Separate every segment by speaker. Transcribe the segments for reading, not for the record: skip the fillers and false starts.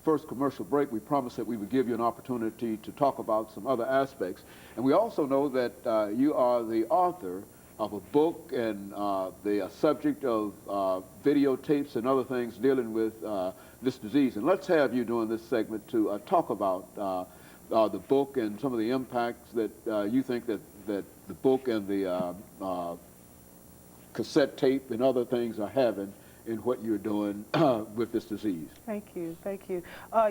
Speaker 1: first commercial break, we promised that we would give you an opportunity to talk about some other aspects. And we also know that you are the author of a book and the subject of videotapes and other things dealing with this disease. And let's have you during this segment to talk about the book and some of the impacts that you think that the book and the cassette tape and other things are having in what you're doing with this disease.
Speaker 2: Thank you, thank you.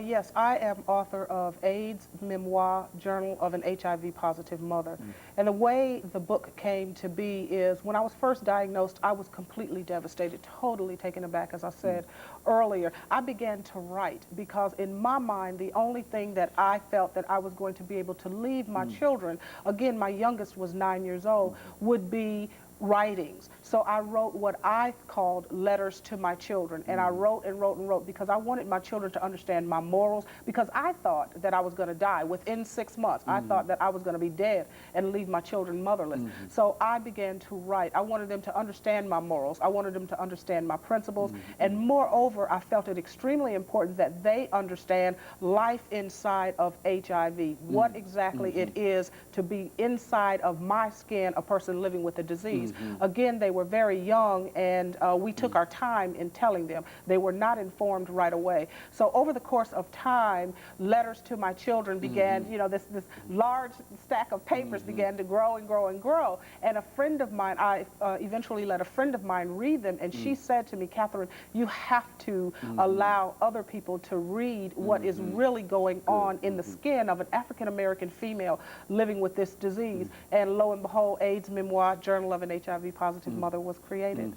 Speaker 2: Yes, I am author of AIDS Memoir, Journal of an HIV Positive Mother. And the way the book came to be is when I was first diagnosed, I was completely devastated, totally taken aback, as I said earlier. I began to write because in my mind, the only thing that I felt that I was going to be able to leave my children, again, my youngest was 9 years old, would be writings. So I wrote what I called letters to my children, and I wrote and wrote and wrote because I wanted my children to understand my morals, because I thought that I was going to die within 6 months. I thought that I was going to be dead and leave my children motherless. So I began to write. I wanted them to understand my morals. I wanted them to understand my principles, and moreover, I felt it extremely important that they understand life inside of HIV, what exactly it is to be inside of my skin, a person living with a disease. Again, they were very young, and we took our time in telling them. They were not informed right away. So over the course of time, letters to my children began, you know, this large stack of papers began to grow and grow and grow. And a friend of mine, I eventually let a friend of mine read them, and she said to me, Catherine, you have to allow other people to read what is really going on in the skin of an African-American female living with this disease. And lo and behold, AIDS Memoir, Journal of an HIV Positive Mother was created.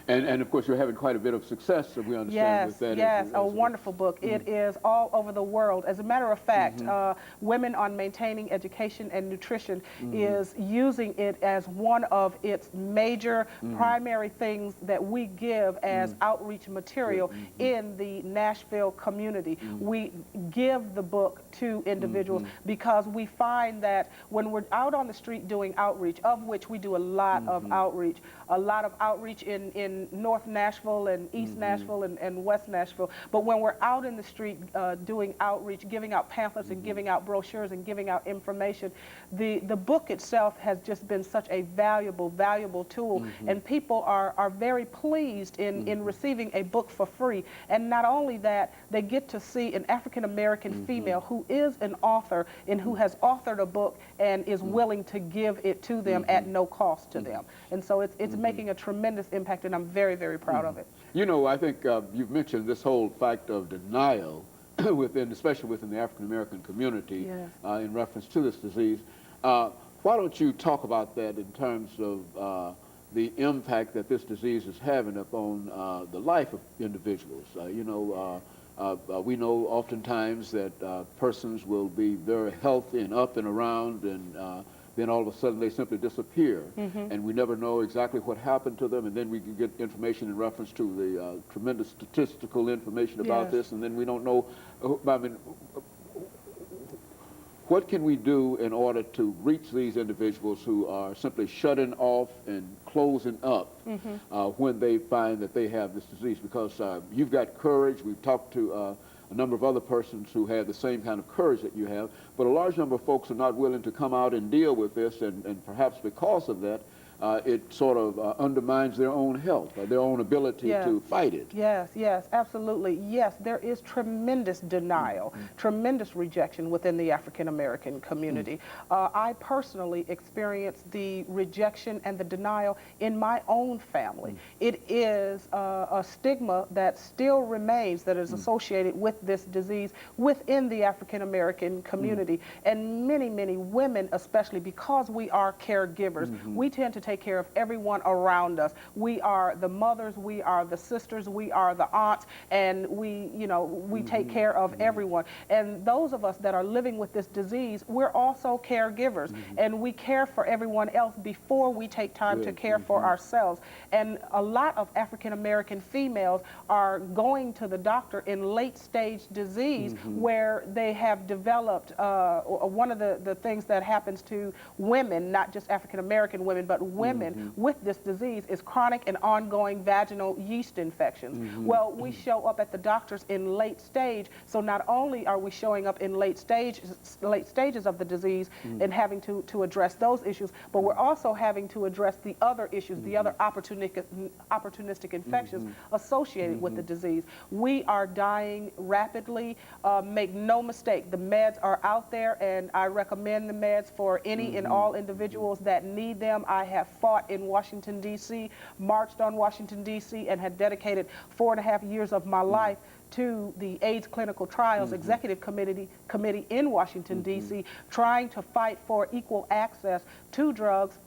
Speaker 1: And of course, you're having quite a bit of success, if we understand with that.
Speaker 2: Yes, a wonderful book. It is all over the world. As a matter of fact, Women on Maintaining Education and Nutrition is using it as one of its major primary things that we give as outreach material in the Nashville community. We give the book to individuals because we find that when we're out on the street doing outreach, of which we do a lot of outreach, in North Nashville and East Nashville and West Nashville. But when we're out in the street doing outreach, giving out pamphlets and giving out brochures and giving out information, the book itself has just been such a valuable tool. And people are very pleased in receiving a book for free. And not only that, they get to see an African-American female who is an author and who has authored a book and is willing to give it to them at no cost to them. And so it's making a tremendous impact, and I'm very, very proud of it.
Speaker 1: You know, I think you've mentioned this whole fact of denial especially within the African-American community in reference to this disease. Why don't you talk about that in terms of the impact that this disease is having upon the life of individuals? You know, we know oftentimes that persons will be very healthy and up and around, and then all of a sudden they simply disappear, and we never know exactly what happened to them, and then we can get information in reference to the tremendous statistical information about this, and then we don't know, I mean, what can we do in order to reach these individuals who are simply shutting off and closing up when they find that they have this disease? Because you've got courage. We've talked to a number of other persons who have the same kind of courage that you have, but a large number of folks are not willing to come out and deal with this, and perhaps because of that, it sort of undermines their own health, their own ability to fight it.
Speaker 2: Yes, absolutely. Yes, there is tremendous denial, tremendous rejection within the African-American community. I personally experienced the rejection and the denial in my own family. It is a stigma that still remains, that is associated with this disease within the African-American community. And many women, especially because we are caregivers, we tend to take care of everyone around us. We are the mothers, we are the sisters, we are the aunts, and we take care of everyone. And those of us that are living with this disease, we're also caregivers, and we care for everyone else before we take time to care for ourselves. And a lot of African-American females are going to the doctor in late-stage disease where they have developed, one of the things that happens to women, not just African-American women, but women with this disease is chronic and ongoing vaginal yeast infections. Well, we show up at the doctors in late stage, so not only are we showing up in late stages of the disease and having to address those issues, but we're also having to address the other issues, the other opportunistic infections associated with the disease. We are dying rapidly. Make no mistake, the meds are out there, and I recommend the meds for any and all individuals that need them. I have fought in Washington, D.C., marched on Washington, D.C., and had dedicated 4.5 years of my life to the AIDS Clinical Trials Executive Committee in Washington, D.C., trying to fight for equal access to drugs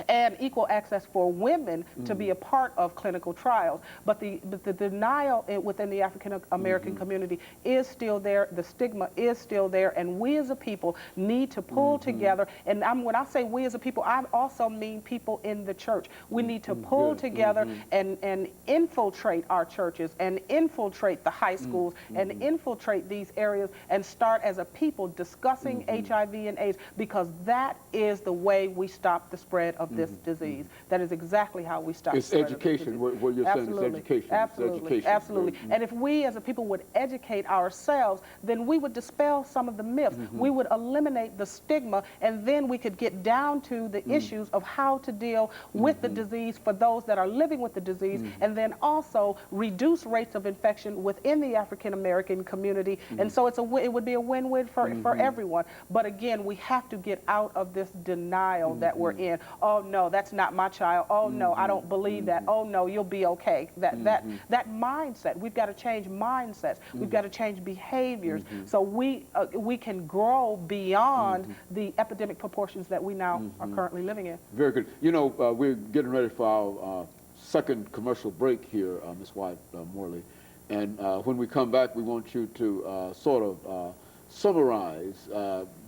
Speaker 2: and equal access for women to be a part of clinical trials. But the denial within the African American community is still there. The stigma is still there, and we as a people need to pull together. And when I say we as a people, I also mean people in the church. We need to pull together and infiltrate our churches and infiltrate the high schools and infiltrate these areas and start as a people discussing HIV and AIDS, because that is the way we stop the spread of this disease. That is exactly how we stop the spread
Speaker 1: education.
Speaker 2: of this disease.
Speaker 1: What you're saying is education.
Speaker 2: Absolutely.
Speaker 1: It's education.
Speaker 2: Absolutely. And if we as a people would educate ourselves, then we would dispel some of the myths. We would eliminate the stigma, and then we could get down to the issues of how to deal with the disease for those that are living with the disease, and then also reduce rates of infection within the African American community. And so it would be a win-win for everyone. But again, we have to get out of this denial that we're in. Oh no, that's not my child. Oh no, I don't believe that. Oh no, you'll be okay. That mindset. We've got to change mindsets. We've got to change behaviors so we can grow beyond the epidemic proportions that we now are currently living in.
Speaker 1: Very good. You know, we're getting ready for our second commercial break here, Ms. Wyatt-Morley. And when we come back, we want you to sort of summarize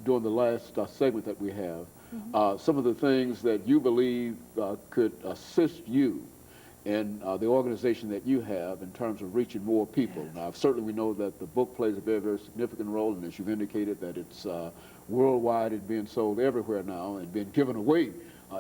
Speaker 1: during the last segment that we have some of the things that you believe could assist you in the organization that you have in terms of reaching more people. Now, certainly we know that the book plays a very, very significant role, and as you've indicated that it's worldwide and being sold everywhere now and being given away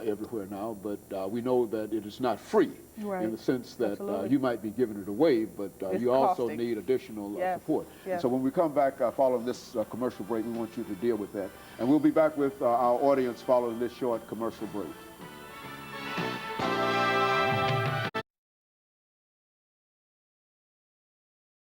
Speaker 1: everywhere now, but we know that it is not free in the sense that you might be giving it away, but you also need additional support. And so when we come back following this commercial break, we want you to deal with that. And we'll be back with our audience following this short commercial break.